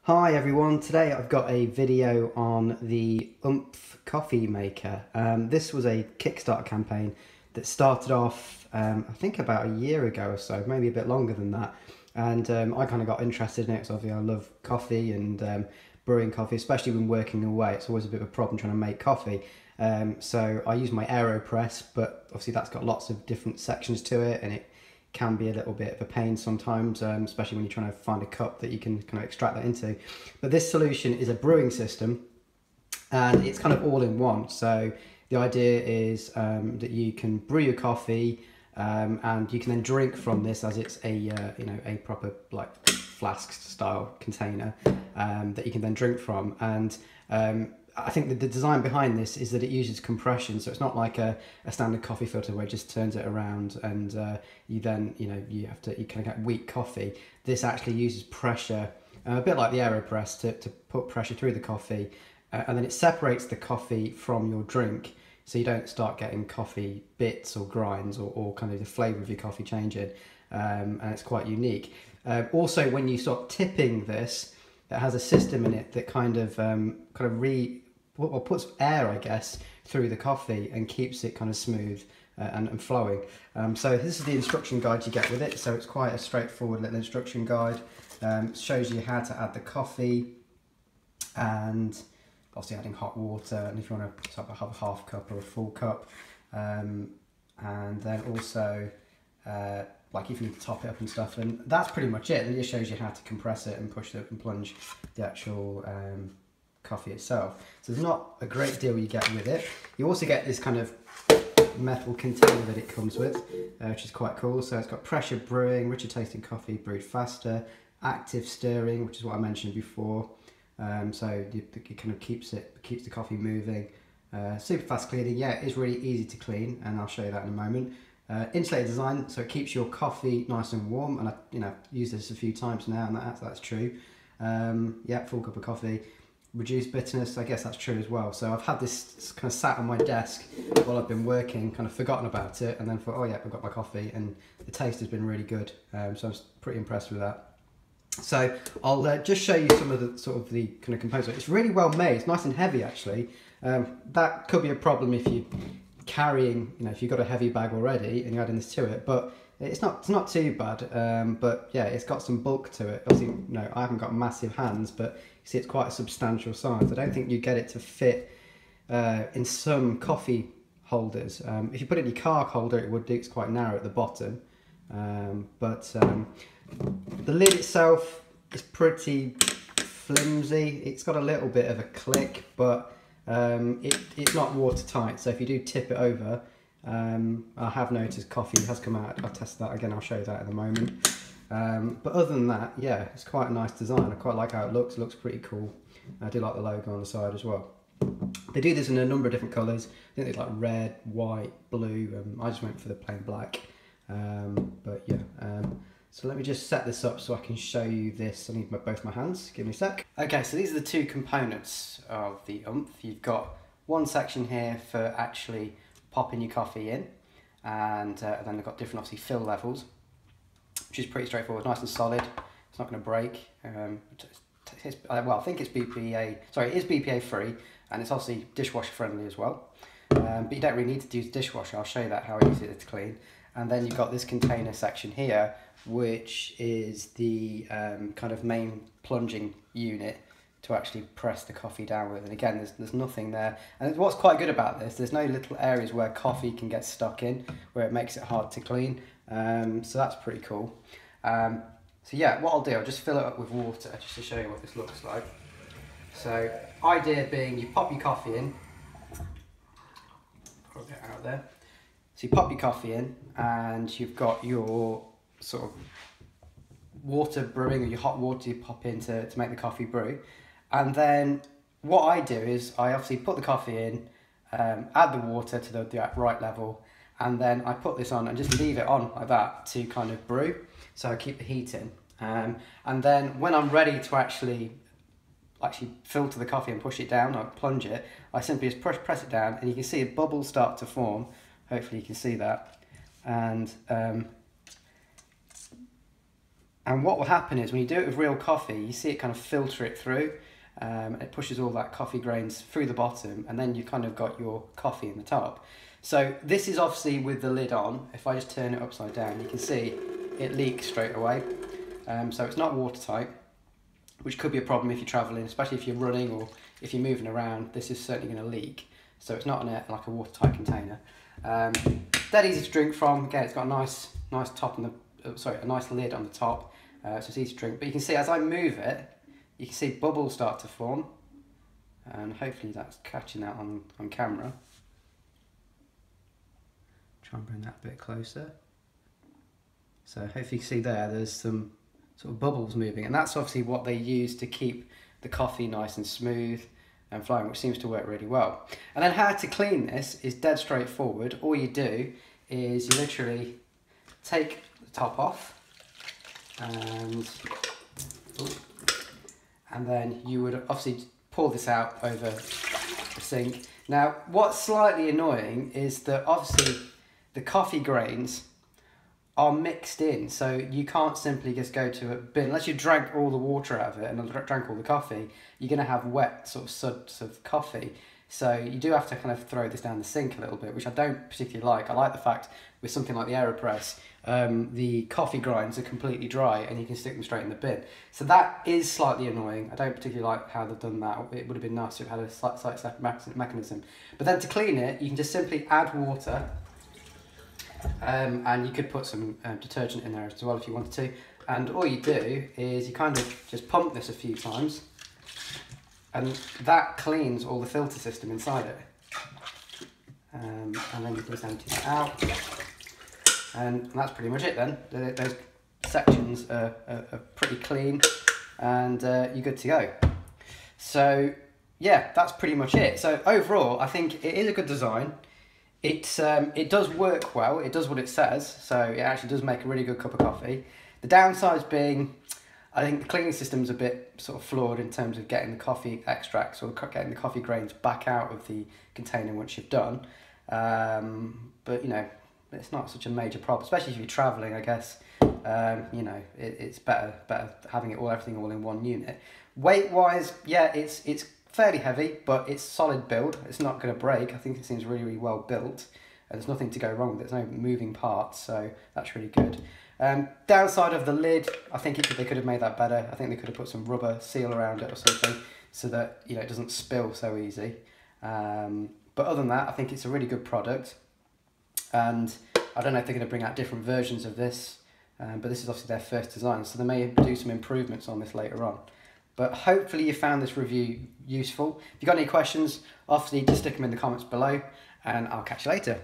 Hi everyone, today I've got a video on the oomph coffee maker. This was a Kickstarter campaign that started off I think about a year ago or so, maybe a bit longer than that. And I kind of got interested in it because obviously I love coffee and brewing coffee, especially when working away. It's always a bit of a problem trying to make coffee. So I use my AeroPress, but obviously that's got lots of different sections to it and it can be a little bit of a pain sometimes, especially when you're trying to find a cup that you can kind of extract that into. But this solution is a brewing system and it's kind of all in one. So the idea is that you can brew your coffee and you can then drink from this as it's a a proper like flask style container that you can then drink from. And I think that the design behind this is that it uses compression, so it's not like a standard coffee filter where it just turns it around and you then you kind of get weak coffee. This actually uses pressure, a bit like the AeroPress, to put pressure through the coffee, and then it separates the coffee from your drink, so you don't start getting coffee bits or grinds or kind of the flavour of your coffee changing, and it's quite unique. Also, when you start tipping this, it has a system in it that puts air, I guess, through the coffee and keeps it kind of smooth and flowing. So this is the instruction guide you get with it. So it's quite a straightforward little instruction guide. Shows you how to add the coffee and obviously adding hot water, and if you want to have a half cup or a full cup, and then also like if you need to top it up and stuff, and that's pretty much it. And it just shows you how to compress it and push it and plunge the actual coffee itself. So there's not a great deal you get with it. You also get this kind of metal container that it comes with, which is quite cool. So it's got pressure brewing, richer tasting coffee brewed faster, active stirring, which is what I mentioned before. So it kind of keeps the coffee moving. Super fast cleaning. Yeah, it's really easy to clean, and I'll show you that in a moment. Insulated design, so it keeps your coffee nice and warm, and I've used this a few times now, and that's true. Yeah, full cup of coffee. Reduced bitterness, I guess that's true as well. So I've had this kind of sat on my desk while I've been working, kind of forgotten about it, and then thought, oh yeah, I've got my coffee, and the taste has been really good. So I'm pretty impressed with that. So I'll just show you some of the kind of components. It's really well made. It's nice and heavy actually. That could be a problem if you're carrying, if you've got a heavy bag already and you're adding this to it, but it's not too bad. But yeah, it's got some bulk to it. Obviously, I haven't got massive hands, but you see it's quite a substantial size. I don't think you get it to fit in some coffee holders. If you put it in your car holder, it would do. It's quite narrow at the bottom. The lid itself is pretty flimsy. It's got a little bit of a click, but it's not watertight. So if you do tip it over, I have noticed coffee has come out. I'll test that again. I'll show you that in a moment. But other than that, yeah, it's quite a nice design. I quite like how it looks. It looks pretty cool. I do like the logo on the side as well. They do this in a number of different colours. I think it's like red, white, blue. I just went for the plain black. But yeah. So let me just set this up so I can show you this. I need both my hands. Give me a sec. Okay, so these are the two components of the oomph. You've got one section here for actually popping your coffee in, and then they've got different obviously fill levels, which is pretty straightforward, nice and solid. It's not going to break. Well, I think it's BPA. Sorry, it is BPA free, and it's obviously dishwasher friendly as well. But you don't really need to use dishwasher. I'll show you that how easy it is to clean. And then you've got this container section here, which is the kind of main plunging unit to actually press the coffee down with. And again, there's nothing there. And what's quite good about this, there's no little areas where coffee can get stuck in, where it makes it hard to clean. So that's pretty cool. So yeah, what I'll do, I'll just fill it up with water just to show you what this looks like. So idea being, you pop your coffee in, put it out there. So you pop your coffee in and you've got your sort of water brewing, or your hot water you pop in to make the coffee brew. And then what I do is I obviously put the coffee in, add the water to the right level, and then I put this on and just leave it on like that to kind of brew. So I keep the heat in. And then when I'm ready to actually filter the coffee and push it down or plunge it, I simply just press it down, and you can see a bubble start to form. Hopefully you can see that. And And what will happen is when you do it with real coffee, you see it kind of filter it through. It pushes all that coffee grains through the bottom, and then you've kind of got your coffee in the top. So this is obviously with the lid on. If I just turn it upside down, you can see it leaks straight away. So it's not watertight, which could be a problem if you're traveling, especially if you're running or if you're moving around. This is certainly going to leak. So it's not like a watertight container. Dead easy to drink from. Again, it's got a nice top on the, a nice lid on the top. So it's easy to drink. But you can see as I move it, you can see bubbles start to form. And hopefully that's catching that on camera. Try and bring that a bit closer. So hopefully you can see there's some sort of bubbles moving, and that's obviously what they use to keep the coffee nice and smooth and flowing, which seems to work really well. And then how to clean this is dead straightforward. All you do is you literally take the top off, and then you would obviously pour this out over the sink. Now, what's slightly annoying is that obviously the coffee grains are mixed in, so you can't simply just go to a bin unless you drank all the water out of it and drank all the coffee. You're going to have wet sort of suds of coffee, so you do have to kind of throw this down the sink a little bit, which I don't particularly like. I like the fact with something like the AeroPress, the coffee grinds are completely dry and you can stick them straight in the bin. So that is slightly annoying. I don't particularly like how they've done that. It would have been nice if it had a slight separate mechanism. But then to clean it, you can just simply add water. And you could put some detergent in there as well if you wanted to. And all you do is you kind of just pump this a few times, and that cleans all the filter system inside it. And then you just empty it out. And that's pretty much it then. Those sections are pretty clean, and you're good to go. So yeah, that's pretty much it. So overall, I think it is a good design. It does work well, it does what it says, so it actually does make a really good cup of coffee. The downsides being, I think the cleaning system's a bit sort of flawed in terms of getting the coffee extracts or getting the coffee grains back out of the container once you've done. But you know, it's not such a major problem, especially if you're travelling, I guess. You know, it's better having everything all in one unit. Weight-wise, yeah, it's fairly heavy, but it's solid build. It's not going to break. I think it seems really well built, and there's nothing to go wrong with it. There's no moving parts, so that's really good. Downside of the lid, I think they could have made that better. I think they could have put some rubber seal around it or something so that, you know, it doesn't spill so easy. But other than that, I think it's a really good product, and I don't know if they're going to bring out different versions of this, but this is obviously their first design, so they may do some improvements on this later on. But hopefully you found this review useful. If you've got any questions, obviously just stick them in the comments below, and I'll catch you later.